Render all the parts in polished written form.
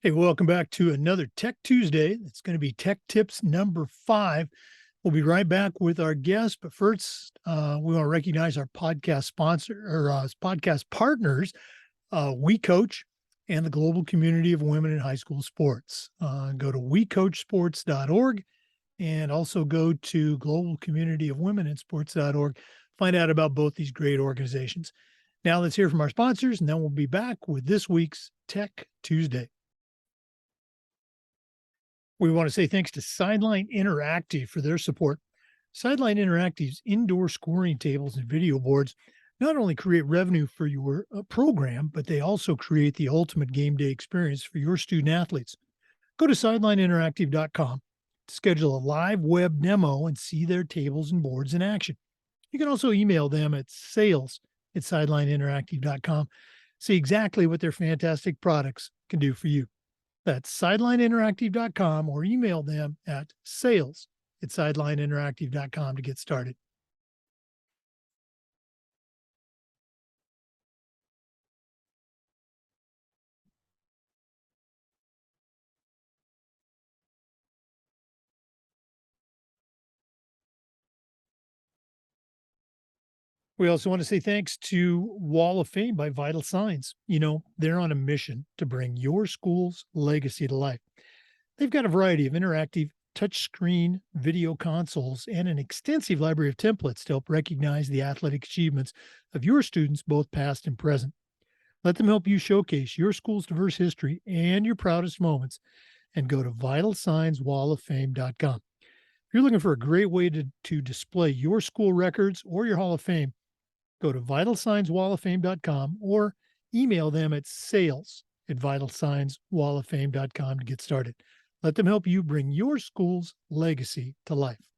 Hey, welcome back to another Tech Tuesday. It's going to be Tech Tips number 5. We'll be right back with our guest, but first, we want to recognize our podcast sponsor or podcast partners, We Coach and the global community of women in high school sports. Go to wecoachsports.org and also go to global community of women in sports.org. Find out about both these great organizations. Now let's hear from our sponsors, and then we'll be back with this week's Tech Tuesday. We want to say thanks to Sideline Interactive for their support. Sideline Interactive's indoor scoring tables and video boards not only create revenue for your program, but they also create the ultimate game day experience for your student athletes. Go to sidelineinteractive.com to schedule a live web demo and see their tables and boards in action. You can also email them at sales@sidelineinteractive.com. See exactly what their fantastic products can do for you. That's sidelineinteractive.com or email them at sales@sidelineinteractive.com to get started. We also want to say thanks to Wall of Fame by Vital Signs. They're on a mission to bring your school's legacy to life. They've got a variety of interactive touchscreen video consoles and an extensive library of templates to help recognize the athletic achievements of your students, both past and present. Let them help you showcase your school's diverse history and your proudest moments, and go to vitalsignswalloffame.com. If you're looking for a great way to display your school records or your Hall of Fame, go to vitalsignswalloffame.com or email them at sales@vitalsignswalloffame.com to get started. Let them help you bring your school's legacy to life.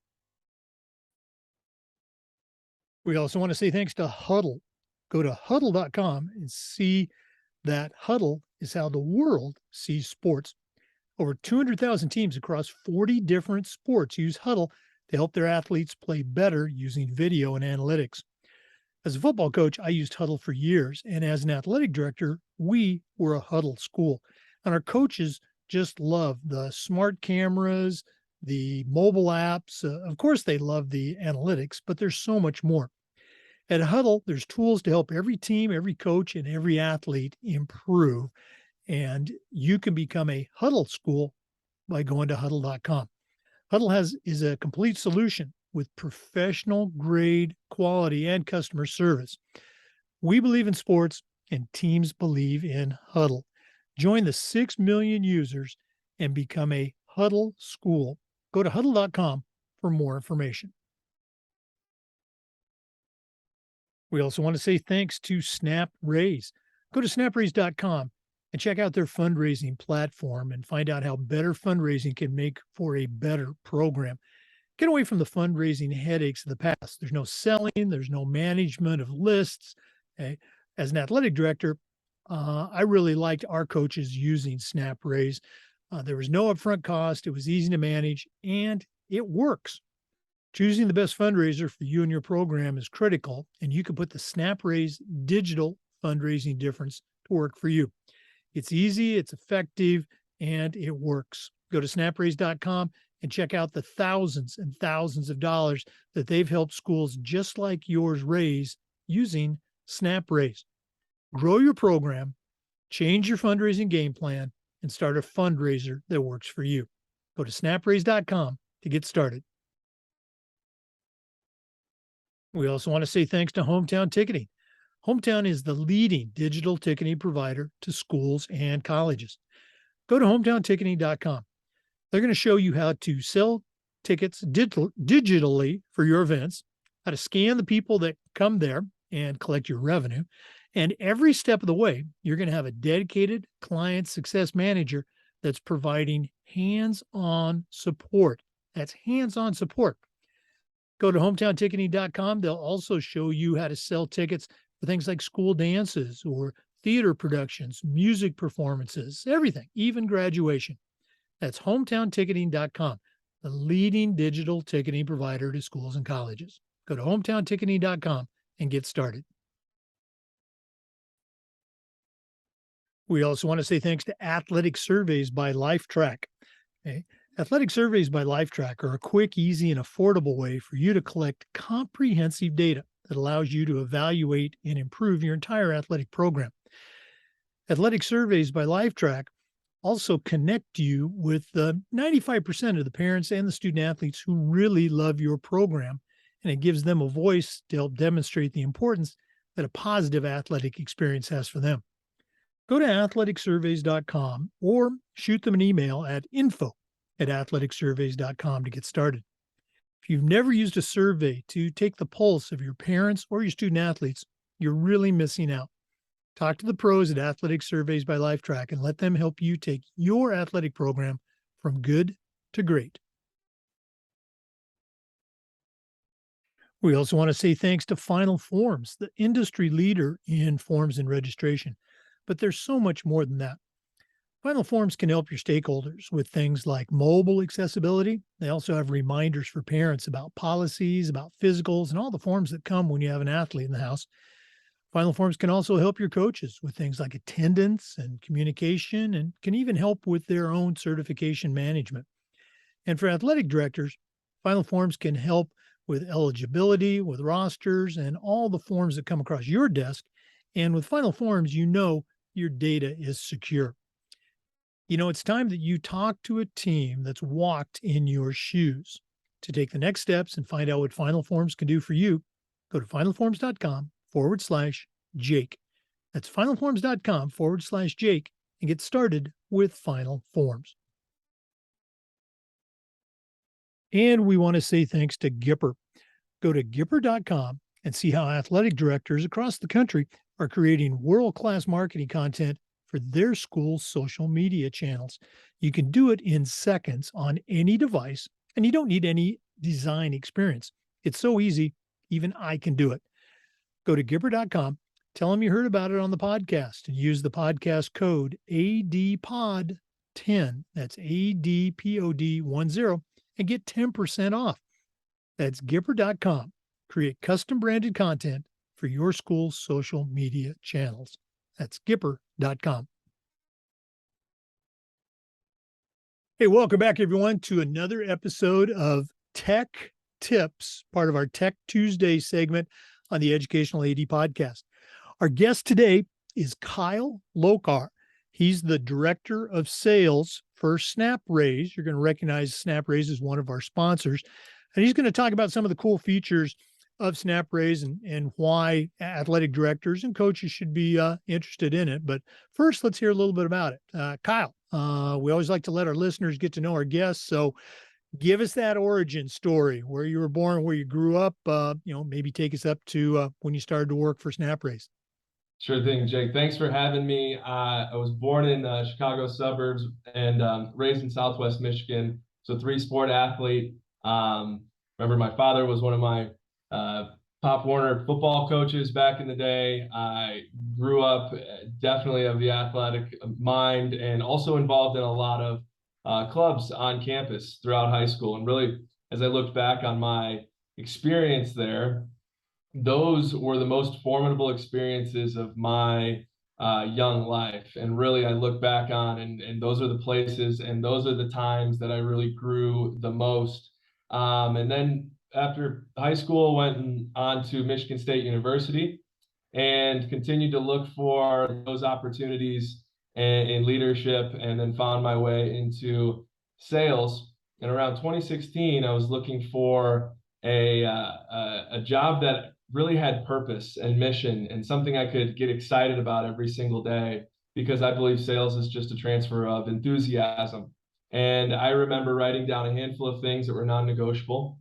We also want to say thanks to Huddle. Go to huddle.com and see that Huddle is how the world sees sports. Over 200,000 teams across 40 different sports use Huddle to help their athletes play better using video and analytics. As a football coach, I used Huddle for years, and as an athletic director, we were a Huddle school. And our coaches just love the smart cameras, the mobile apps. Of course, they love the analytics, but there's so much more. At Huddle, there's tools to help every team, every coach, and every athlete improve. And you can become a Huddle school by going to huddle.com. Huddle is a complete solution with professional grade quality and customer service. We believe in sports and teams believe in Huddle. Join the 6 million users and become a Huddle school. Go to huddle.com for more information. We also want to say thanks to SnapRaise. Go to snapraise.com and check out their fundraising platform and find out how better fundraising can make for a better program. Get away from the fundraising headaches of the past. There's no selling, there's no management of lists. Okay? As an athletic director, I really liked our coaches using SnapRaise. There was no upfront cost, it was easy to manage, and it works. Choosing the best fundraiser for you and your program is critical, and you can put the SnapRaise digital fundraising difference to work for you. It's easy, it's effective, and it works. Go to snapraise.com and check out the thousands and thousands of dollars that they've helped schools just like yours raise using SnapRaise. Grow your program, change your fundraising game plan, and start a fundraiser that works for you. Go to snapraise.com to get started. We also want to say thanks to Hometown Ticketing. Hometown is the leading digital ticketing provider to schools and colleges. Go to hometownticketing.com. They're going to show you how to sell tickets digitally for your events, how to scan the people that come there and collect your revenue. And every step of the way, you're going to have a dedicated client success manager that's providing hands-on support. That's hands-on support. Go to hometownticketing.com. They'll also show you how to sell tickets for things like school dances or theater productions, music performances, everything, even graduation. That's hometownticketing.com, the leading digital ticketing provider to schools and colleges. Go to hometownticketing.com and get started. We also want to say thanks to Athletic Surveys by LifeTrack. Okay. Athletic Surveys by LifeTrack are a quick, easy, and affordable way for you to collect comprehensive data that allows you to evaluate and improve your entire athletic program. Athletic Surveys by LifeTrack also connect you with the 95% of the parents and the student athletes who really love your program, and it gives them a voice to help demonstrate the importance that a positive athletic experience has for them. Go to athleticsurveys.com or shoot them an email at info@athleticsurveys.com to get started. If you've never used a survey to take the pulse of your parents or your student athletes, you're really missing out. Talk to the pros at Athletic Surveys by LifeTrack and let them help you take your athletic program from good to great. We also want to say thanks to Final Forms, the industry leader in forms and registration. But there's so much more than that. Final Forms can help your stakeholders with things like mobile accessibility. They also have reminders for parents about policies, about physicals, and all the forms that come when you have an athlete in the house. Final Forms can also help your coaches with things like attendance and communication, and can even help with their own certification management. And for athletic directors, Final Forms can help with eligibility, with rosters, and all the forms that come across your desk. And with Final Forms, you know your data is secure. You know, it's time that you talk to a team that's walked in your shoes. To take the next steps and find out what Final Forms can do for you, go to finalforms.com/Jake. That's finalforms.com/Jake and get started with Final Forms. And we want to say thanks to Gipper. Go to Gipper.com and see how athletic directors across the country are creating world-class marketing content for their school's social media channels. You can do it in seconds on any device, and you don't need any design experience. It's so easy, even I can do it. Go to Gipper.com, tell them you heard about it on the podcast, and use the podcast code ADPOD10. That's ADPOD10 and get 10% off. That's Gipper.com. Create custom branded content for your school's social media channels. That's Gipper.com. Hey, welcome back, everyone, to another episode of Tech Tips, part of our Tech Tuesday segment on the Educational AD podcast. Our guest today is Kyle Lokar. He's the Director of Sales for SnapRaise. You're going to recognize SnapRaise as one of our sponsors. And he's going to talk about some of the cool features of SnapRaise and why athletic directors and coaches should be interested in it. But first, let's hear a little bit about it. Kyle, we always like to let our listeners get to know our guests. So give us that origin story, where you were born, where you grew up, maybe take us up to when you started to work for SnapRaise. Sure thing, Jake. Thanks for having me. I was born in Chicago suburbs and raised in Southwest Michigan. So three-sport athlete. Remember, my father was one of my Pop Warner football coaches back in the day. I grew up definitely of the athletic mind and also involved in a lot of clubs on campus throughout high school. And really, as I looked back on my experience there, those were the most formidable experiences of my young life. And really, I look back on, and those are the places and those are the times that I really grew the most. And then after high school, went on to Michigan State University and continued to look for those opportunities in leadership, and then found my way into sales. And around 2016, I was looking for a job that really had purpose and mission and something I could get excited about every single day, because I believe sales is just a transfer of enthusiasm. And I remember writing down a handful of things that were non-negotiable,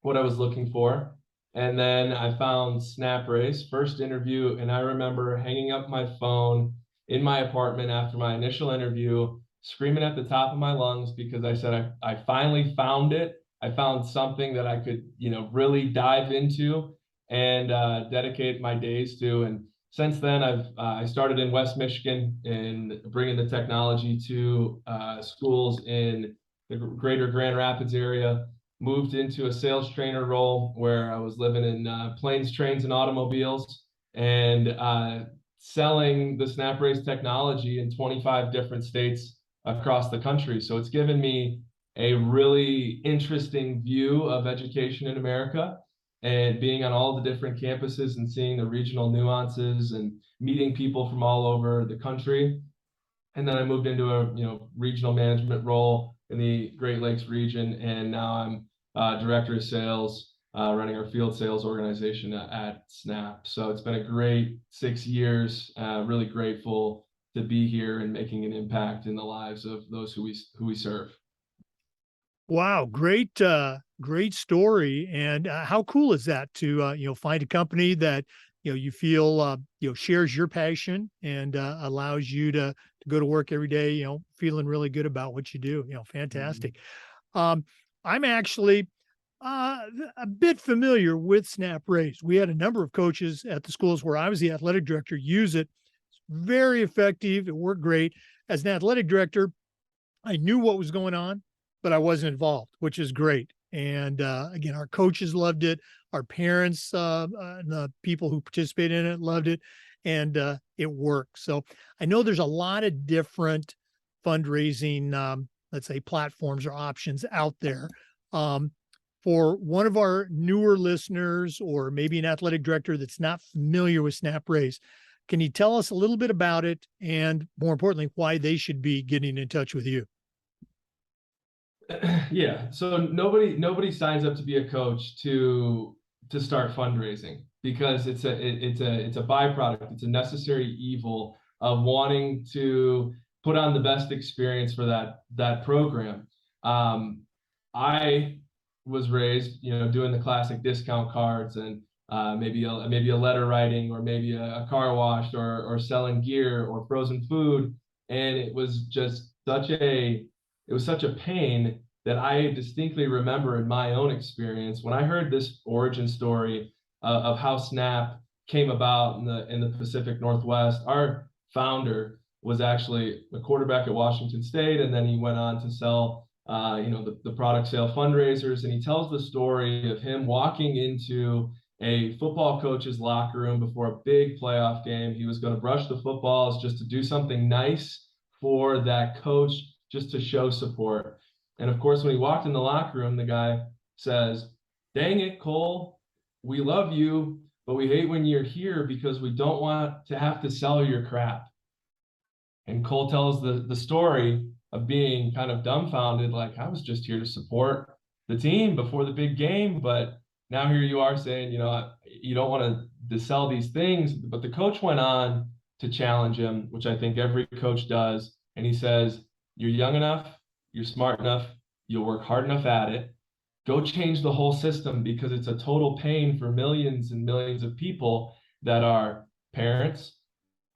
what I was looking for. And then I found SnapRaise, first interview, and I remember hanging up my phone in my apartment after my initial interview, screaming at the top of my lungs, because I said, I finally found it. I found something that I could, really dive into and dedicate my days to. And since then, I started in West Michigan in bringing the technology to schools in the greater Grand Rapids area. Moved into a sales trainer role where I was living in planes, trains, and automobiles, and selling the snap raise technology in 25 different states across the country. So it's given me a really interesting view of education in America, and being on all the different campuses and seeing the regional nuances and meeting people from all over the country. And then I moved into a regional management role in the Great Lakes region, and now I'm director of sales, running our field sales organization at Snap. So it's been a great 6 years. Really grateful to be here and making an impact in the lives of those who we serve. Wow, great story. And how cool is that to find a company that you feel shares your passion and allows you to go to work every day, feeling really good about what you do. Fantastic. Um, I'm actually a bit familiar with Snap Raise. We had a number of coaches at the schools where I was the athletic director use it. It's very effective. It worked great. As an athletic director, I knew what was going on, but I wasn't involved, which is great. And again, our coaches loved it. Our parents, and the people who participated in it loved it, and it worked. So I know there's a lot of different fundraising, let's say, platforms or options out there. For one of our newer listeners, or maybe an athletic director that's not familiar with Snap Raise, can you tell us a little bit about it, and more importantly, why they should be getting in touch with you? Yeah, so nobody signs up to be a coach to start fundraising, because it's a byproduct. It's a necessary evil of wanting to put on the best experience for that program. I was raised, doing the classic discount cards, and maybe a letter writing, or maybe a car wash, or selling gear or frozen food, and it was such a pain that I distinctly remember in my own experience when I heard this origin story of how Snap came about in the Pacific Northwest. Our founder was actually a quarterback at Washington State, and then he went on to sell the product sale fundraisers. And he tells the story of him walking into a football coach's locker room before a big playoff game. He was going to brush the footballs just to do something nice for that coach, just to show support. And of course, when he walked in the locker room, the guy says, "Dang it, Cole, we love you, but we hate when you're here because we don't want to have to sell your crap." And Cole tells the story of being kind of dumbfounded, like, I was just here to support the team before the big game, but now here you are saying, you don't want to sell these things. But the coach went on to challenge him, which I think every coach does. And he says, "You're young enough, you're smart enough, you'll work hard enough at it. Go change the whole system, because it's a total pain for millions and millions of people that are parents,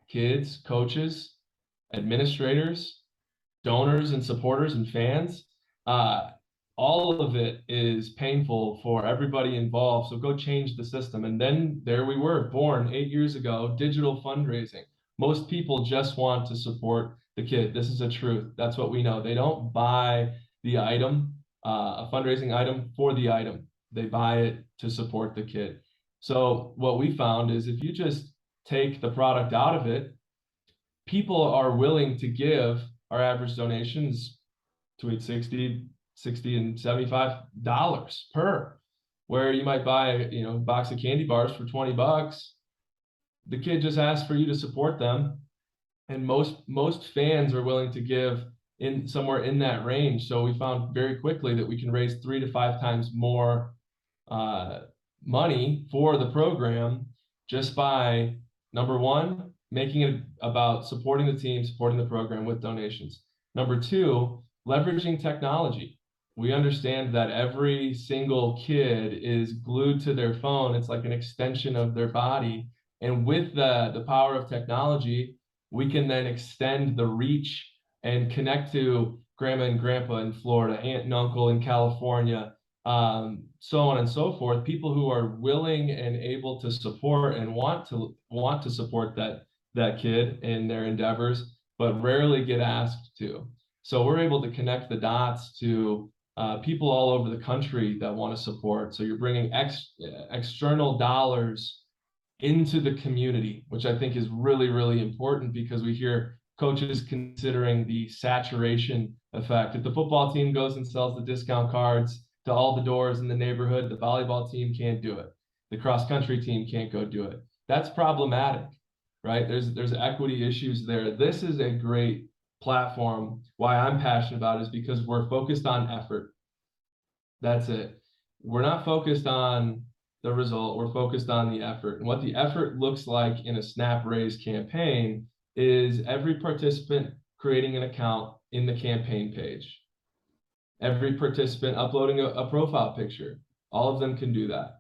kids, coaches, administrators, donors and supporters and fans. Uh, all of it is painful for everybody involved. So go change the system." And then there we were, born 8 years ago, digital fundraising. Most people just want to support the kid. This is a truth. That's what we know. They don't buy the item, a fundraising item, for the item. They buy it to support the kid. So what we found is, if you just take the product out of it, people are willing to give. Our average donations between 60 and $75 per, where you might buy a box of candy bars for $20. The kid just asks for you to support them, and most fans are willing to give in somewhere in that range. So we found very quickly that we can raise 3 to 5 times more uh, money for the program, just by, number one, making it about supporting the team, supporting the program with donations. Number two, leveraging technology. We understand that every single kid is glued to their phone. It's like an extension of their body. And with the power of technology, we can then extend the reach and connect to grandma and grandpa in Florida, aunt and uncle in California, so on and so forth. People who are willing and able to support and want to support that kid in their endeavors, but rarely get asked to. So we're able to connect the dots to people all over the country that want to support. So you're bringing external dollars into the community, which I think is really, really important because we hear coaches considering the saturation effect. If the football team goes and sells the discount cards to all the doors in the neighborhood, the volleyball team can't do it. The cross country team can't go do it. That's problematic, right? There's equity issues there. This is a great platform. Why I'm passionate about it is because we're focused on effort. That's it. We're not focused on the result. We're focused on the effort. And what the effort looks like in a Snap Raise campaign is every participant creating an account in the campaign page. Every participant uploading a profile picture. All of them can do that.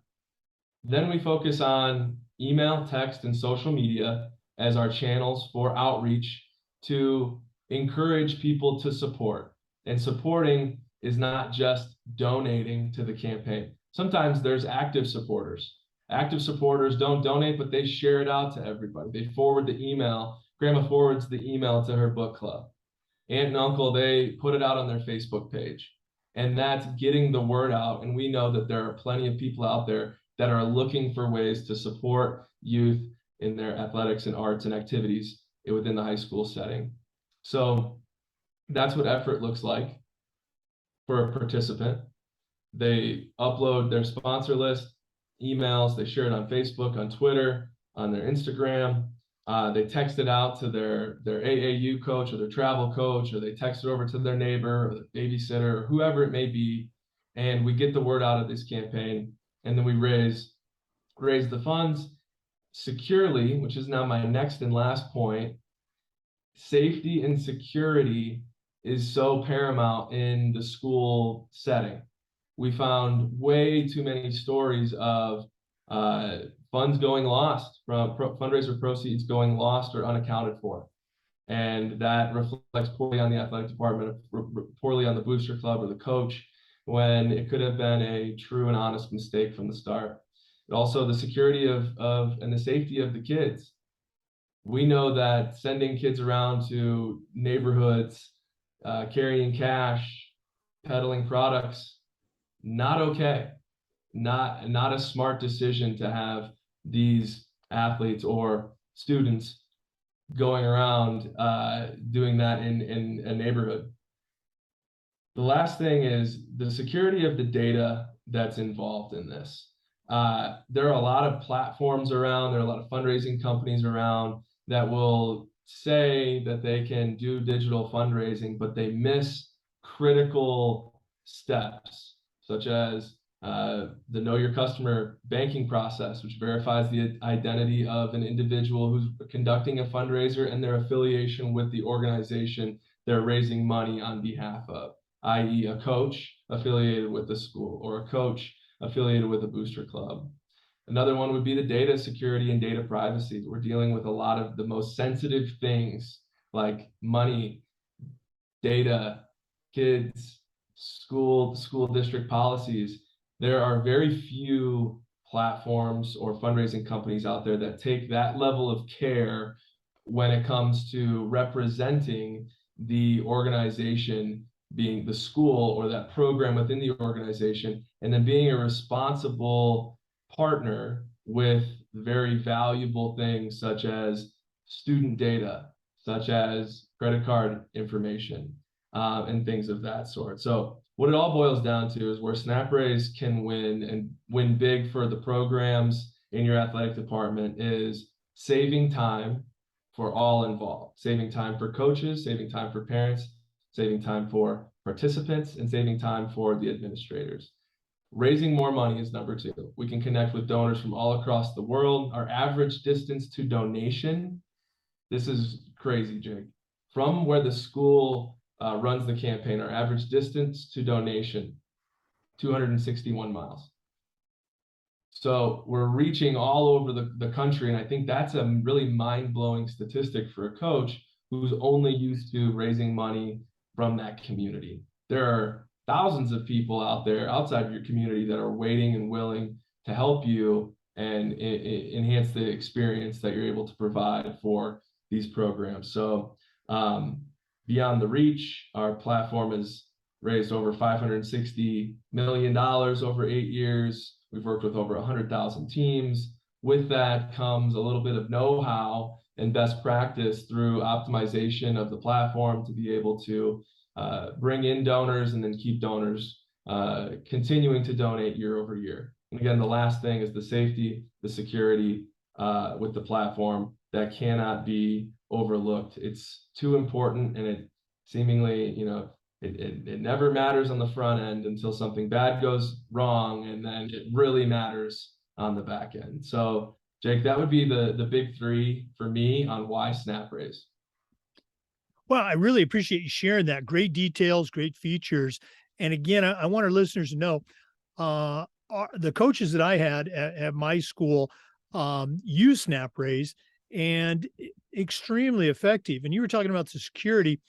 Then we focus on email, text, and social media as our channels for outreach to encourage people to support. And supporting is not just donating to the campaign. Sometimes there's active supporters. Active supporters don't donate, but they share it out to everybody. They forward the email. Grandma forwards the email to her book club. Aunt and uncle, they put it out on their Facebook page. And that's getting the word out. And we know that there are plenty of people out there that are looking for ways to support youth in their athletics and arts and activities within the high school setting. So that's what effort looks like for a participant. They upload their sponsor list, emails, they share it on Facebook, on Twitter, on their Instagram. They text it out to their AAU coach or their travel coach, or they text it over to their neighbor or their babysitter or whoever it may be. And we get the word out of this campaign, and then we raise the funds securely, which is now my next and last point. Safety and security is so paramount in the school setting. We found way too many stories of funds going lost, from fundraiser proceeds going lost or unaccounted for. And that reflects poorly on the athletic department, poorly on the booster club or the coach, when it could have been a true and honest mistake from the start. But also the security of and the safety of the kids. We know that sending kids around to neighborhoods, carrying cash, peddling products, not okay. Not a smart decision to have these athletes or students going around doing that in a neighborhood. The last thing is the security of the data that's involved in this. There are a lot of platforms around, there are a lot of fundraising companies around that will say that they can do digital fundraising, but they miss critical steps, such as the Know Your Customer banking process, which verifies the identity of an individual who's conducting a fundraiser and their affiliation with the organization they're raising money on behalf of, i.e. a coach affiliated with the school or a coach affiliated with a booster club. Another one would be the data security and data privacy. We're dealing with a lot of the most sensitive things like money, data, kids, school district policies. There are very few platforms or fundraising companies out there that take that level of care when it comes to representing the organization, being the school or that program within the organization, and then being a responsible partner with very valuable things such as student data, such as credit card information, and things of that sort. So what it all boils down to is where Snap Raise can win and win big for the programs in your athletic department is saving time for all involved, saving time for coaches, saving time for parents, saving time for participants, and saving time for the administrators. Raising more money is number two. We can connect with donors from all across the world. Our average distance to donation, this is crazy, Jake. From where the school runs the campaign, our average distance to donation, 261 miles. So we're reaching all over the country, and I think that's a really mind-blowing statistic for a coach who's only used to raising money from that community. There are thousands of people out there outside of your community that are waiting and willing to help you and enhance the experience that you're able to provide for these programs. So beyond the reach, our platform has raised over $560 million over 8 years. We've worked with over 100,000 teams. with that comes a little bit of know-how and best practice through optimization of the platform to be able to bring in donors and then keep donors continuing to donate year over year. And again, the last thing is the safety, the security with the platform that cannot be overlooked. It's too important, and it seemingly, it never matters on the front end until something bad goes wrong, and then it really matters on the back end. So Jake, that would be the big three for me on why SnapRaise. Well, I really appreciate you sharing that. Great details, great features. And again, I want our listeners to know the coaches that I had at my school use SnapRaise, and extremely effective. And you were talking about the security.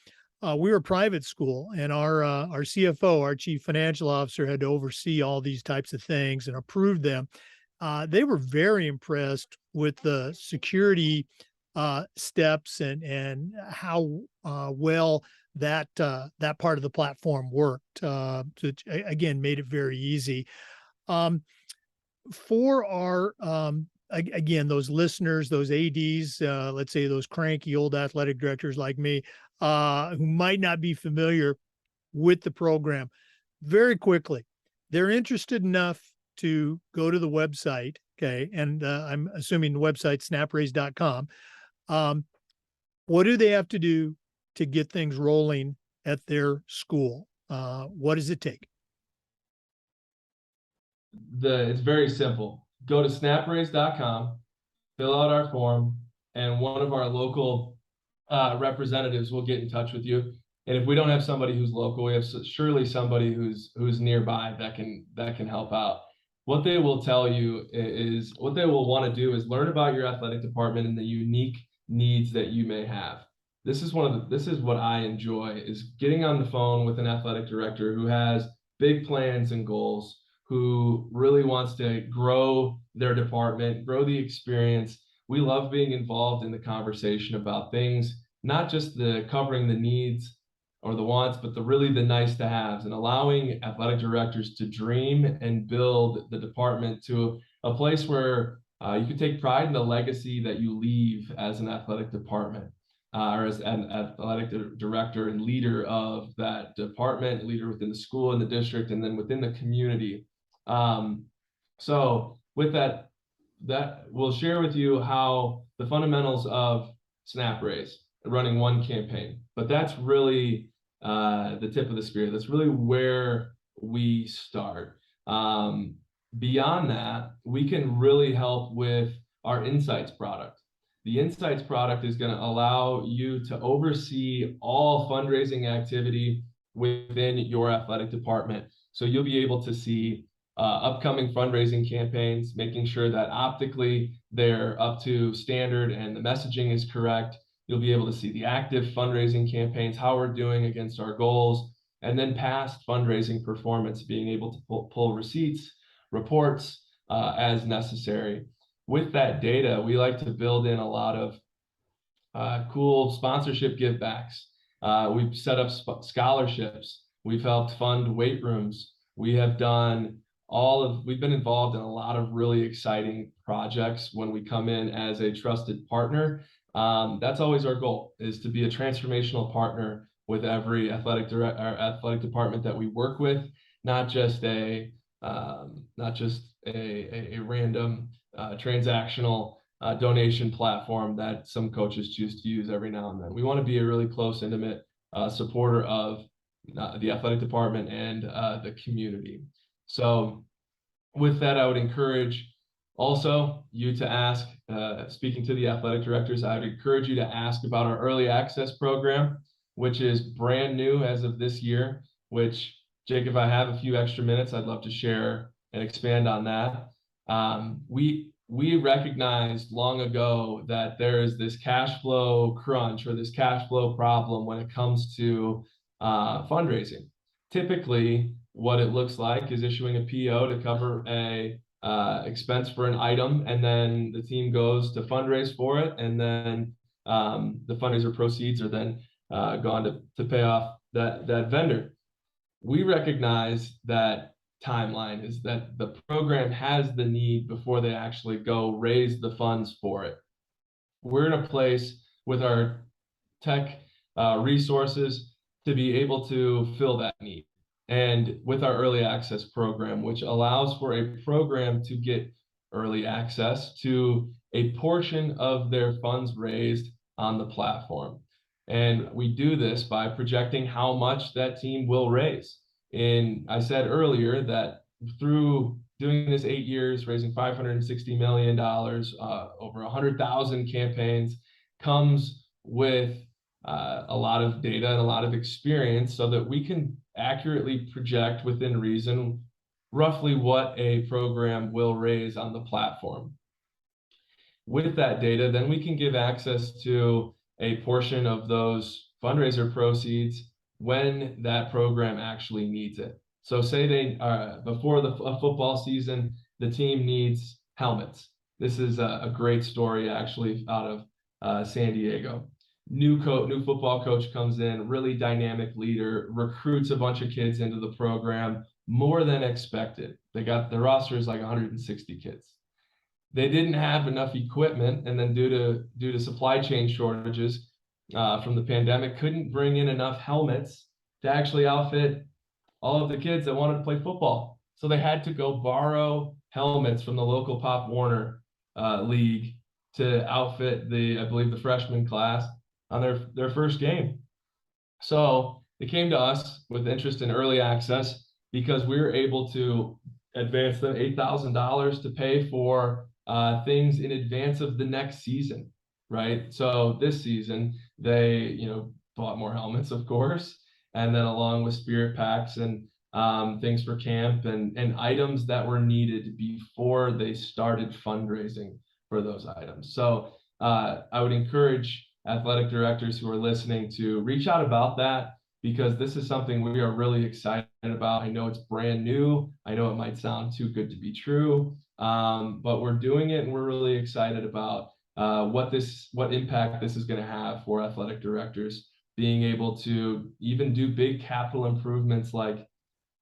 We were a private school, and our CFO, our chief financial officer, had to oversee all these types of things and approve them. They were very impressed with the security steps and how well that part of the platform worked. So it, again, made it very easy. For our again, those listeners, those ADs, let's say those cranky old athletic directors like me, who might not be familiar with the program, very quickly, they're interested enough to go to the website. Okay. And I'm assuming the website snapraise.com. What do they have to do to get things rolling at their school? What does it take? It's very simple. Go to snapraise.com, fill out our form, and one of our local representatives will get in touch with you. And if we don't have somebody who's local, we have surely somebody who's nearby that can help out. What they will tell you is what they will want to do is learn about your athletic department and the unique needs that you may have. This is what I enjoy, is getting on the phone with an athletic director who has big plans and goals, who really wants to grow their department, grow the experience. We love being involved in the conversation about things, not just the covering the needs or the wants, but the nice to haves, and allowing athletic directors to dream and build the department to a place where you can take pride in the legacy that you leave as an athletic department, or as an athletic director and leader of that department, leader within the school and the district, and then within the community. So with that we'll share with you how the fundamentals of SnapRaise, running one campaign, but that's really the tip of the spear. That's really where we start. Beyond that, we can really help with our Insights product. The Insights product is going to allow you to oversee all fundraising activity within your athletic department. So you'll be able to see upcoming fundraising campaigns, making sure that optically they're up to standard and the messaging is correct. You'll be able to see the active fundraising campaigns, how we're doing against our goals, and then past fundraising performance, being able to pull receipts, reports as necessary. With that data, we like to build in a lot of cool sponsorship givebacks. We've set up scholarships. We've helped fund weight rooms. We have done we've been involved in a lot of really exciting projects when we come in as a trusted partner. That's always our goal, is to be a transformational partner with every athletic department that we work with, not just a random transactional donation platform that some coaches choose to use every now and then. We want to be a really close, intimate supporter of the athletic department and the community. So with that, I would encourage also you to ask, speaking to the athletic directors, I would encourage you to ask about our early access program, which is brand new as of this year, which, Jake, if I have a few extra minutes, I'd love to share and expand on that. We recognized long ago that there is this cash flow crunch, or this cash flow problem when it comes to fundraising. Typically, what it looks like is issuing a PO to cover a expense for an item, and then the team goes to fundraise for it, and then the fundraiser proceeds are then gone to pay off that vendor. We recognize that timeline is that the program has the need before they actually go raise the funds for it. We're in a place with our tech resources to be able to fill that need. And with our early access program, which allows for a program to get early access to a portion of their funds raised on the platform. And we do this by projecting how much that team will raise. And I said earlier that through doing this 8 years, raising $560 million, over 100,000 campaigns, comes with a lot of data and a lot of experience so that we can accurately project within reason roughly what a program will raise on the platform. With that data, then we can give access to a portion of those fundraiser proceeds when that program actually needs it. So say they before a football season, the team needs helmets. This is a great story actually out of San Diego. New football coach comes in, really dynamic leader, recruits a bunch of kids into the program, more than expected. The roster is like 160 kids. They didn't have enough equipment, and then due to supply chain shortages from the pandemic, couldn't bring in enough helmets to actually outfit all of the kids that wanted to play football. So they had to go borrow helmets from the local Pop Warner league to outfit I believe the freshman class on their first game. So they came to us with interest in early access because we were able to advance them $8,000 to pay for things in advance of the next season, right? So this season they bought more helmets, of course, and then along with spirit packs and things for camp and items that were needed before they started fundraising for those items. So I would encourage athletic directors who are listening to reach out about that, because this is something we are really excited about. I know it's brand new. I know it might sound too good to be true, but we're doing it, and we're really excited about what impact this is going to have for athletic directors, being able to even do big capital improvements like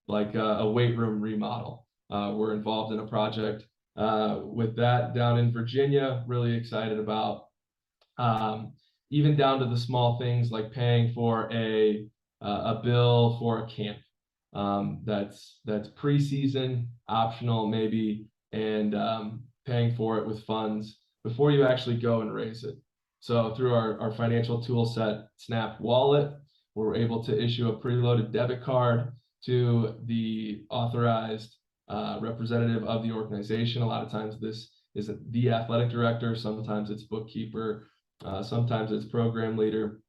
a weight room remodel. We're involved in a project with that down in Virginia. Really excited about. Even down to the small things like paying for a bill for a camp that's preseason, optional maybe, and paying for it with funds before you actually go and raise it. So through our financial tool set, Snap Wallet, we're able to issue a preloaded debit card to the authorized representative of the organization. A lot of times this is the athletic director, sometimes it's bookkeeper, sometimes it's program leader.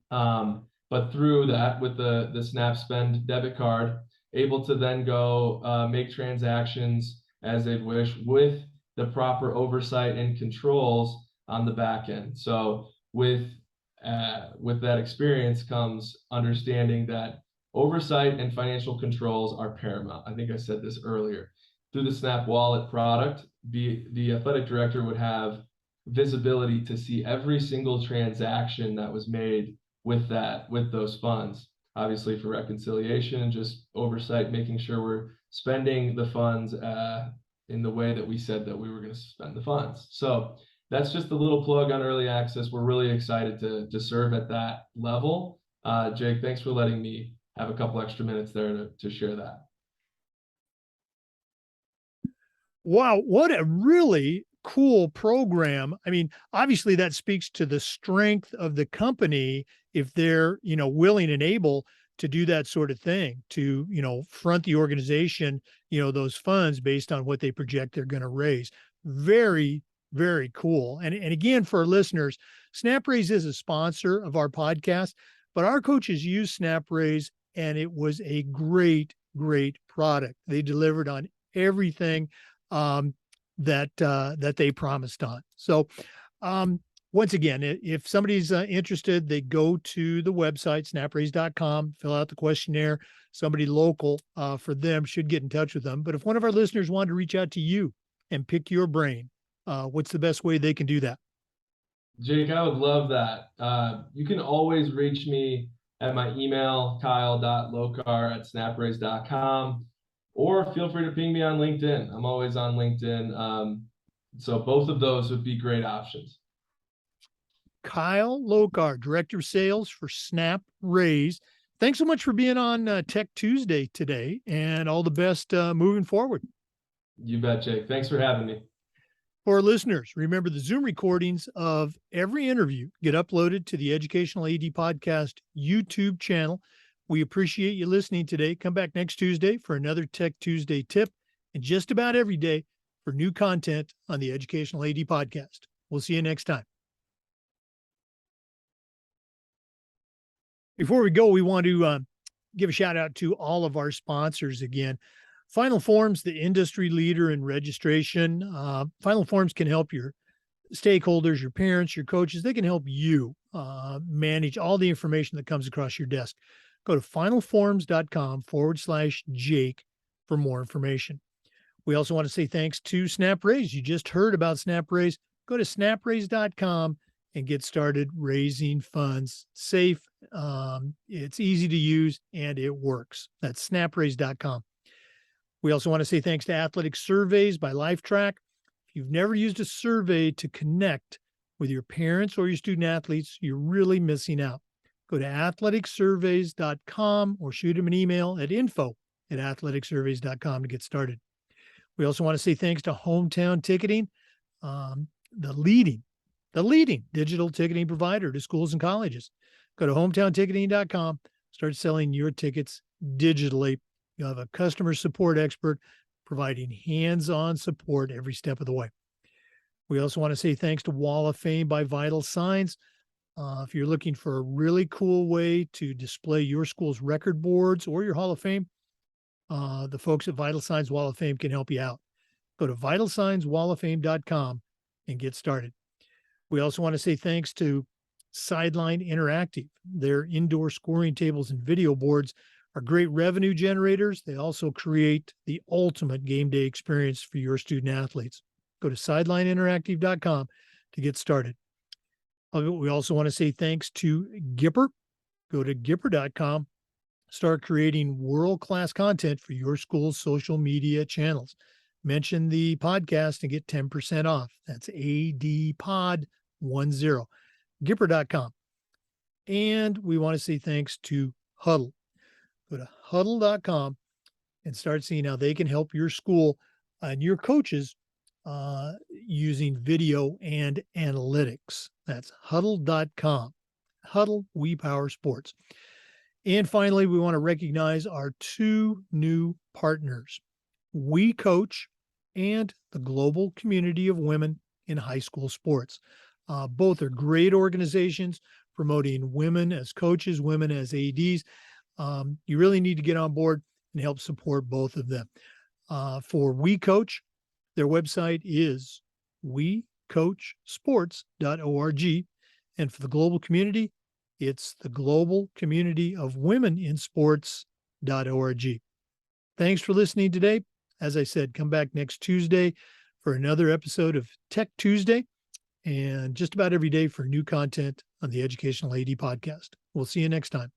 But through that, with the Snap Spend debit card, able to then go make transactions as they wish with the proper oversight and controls on the back end. So with that experience comes understanding that oversight and financial controls are paramount. I think I said this earlier. Through the Snap Wallet product, the athletic director would have visibility to see every single transaction that was made with those funds. Obviously for reconciliation, just oversight, making sure we're spending the funds in the way that we said that we were going to spend the funds. So that's just a little plug on early access. We're really excited to serve at that level. Jake, thanks for letting me have a couple extra minutes there to share that. Wow, what a really cool program. I mean, obviously that speaks to the strength of the company if they're, willing and able to do that sort of thing, to, front the organization, those funds based on what they project they're going to raise. Very, very cool. And again, for our listeners, SnapRaise is a sponsor of our podcast, but our coaches use SnapRaise and it was a great, great product. They delivered on everything that they promised on. So once again, if somebody's interested, they go to the website, snapraise.com, fill out the questionnaire. Somebody local for them should get in touch with them. But if one of our listeners wanted to reach out to you and pick your brain, what's the best way they can do that? Jake, I would love that. You can always reach me at my email, kyle.lokar@snapraise.com, or feel free to ping me on LinkedIn. I'm always on LinkedIn. So both of those would be great options. Kyle Lokar, Director of Sales for Snap Raise. Thanks so much for being on Tech Tuesday today, and all the best moving forward. You bet, Jake. Thanks for having me. For our listeners, remember the Zoom recordings of every interview get uploaded to the Educational AD Podcast YouTube channel. We appreciate you listening today. Come back next Tuesday for another Tech Tuesday tip, and just about every day for new content on the Educational AD Podcast. We'll see you next time. Before we go, we want to give a shout out to all of our sponsors again. Final Forms, the industry leader in registration. Final Forms can help your stakeholders, your parents, your coaches. They can help you manage all the information that comes across your desk. Go to finalforms.com/Jake for more information. We also want to say thanks to Snap Raise. You just heard about Snap Raise. Go to snapraise.com and get started raising funds. Safe, it's easy to use, and it works. That's snapraise.com. We also want to say thanks to Athletic Surveys by LifeTrack. If you've never used a survey to connect with your parents or your student athletes, you're really missing out. Go to athleticsurveys.com or shoot them an email at info@athleticsurveys.com to get started. We also want to say thanks to Hometown Ticketing, the leading digital ticketing provider to schools and colleges. Go to hometownticketing.com, start selling your tickets digitally. You'll have a customer support expert providing hands-on support every step of the way. We also want to say thanks to Wall of Fame by Vital Signs. If you're looking for a really cool way to display your school's record boards or your Hall of Fame, the folks at Vital Signs Wall of Fame can help you out. Go to vitalsignswalloffame.com and get started. We also want to say thanks to Sideline Interactive. Their indoor scoring tables and video boards are great revenue generators. They also create the ultimate game day experience for your student athletes. Go to sidelineinteractive.com to get started. We also want to say thanks to Gipper. Go to gipper.com. Start creating world-class content for your school's social media channels. Mention the podcast and get 10% off. That's ADPOD10, Gipper.com. And we want to say thanks to Huddle. Go to huddle.com and start seeing how they can help your school and your coaches using video and analytics. That's huddle.com. Huddle, we power sports. And finally, we want to recognize our two new partners, We Coach and the Global Community of Women in High School Sports. Both are great organizations promoting women as coaches, women as ADs. You really need to get on board and help support both of them. For We Coach, their website is wecoachsports.org. And for the global community, it's the Global Community of Women in Sports.org. Thanks for listening today. As I said, come back next Tuesday for another episode of Tech Tuesday, and just about every day for new content on the Educational AD Podcast. We'll see you next time.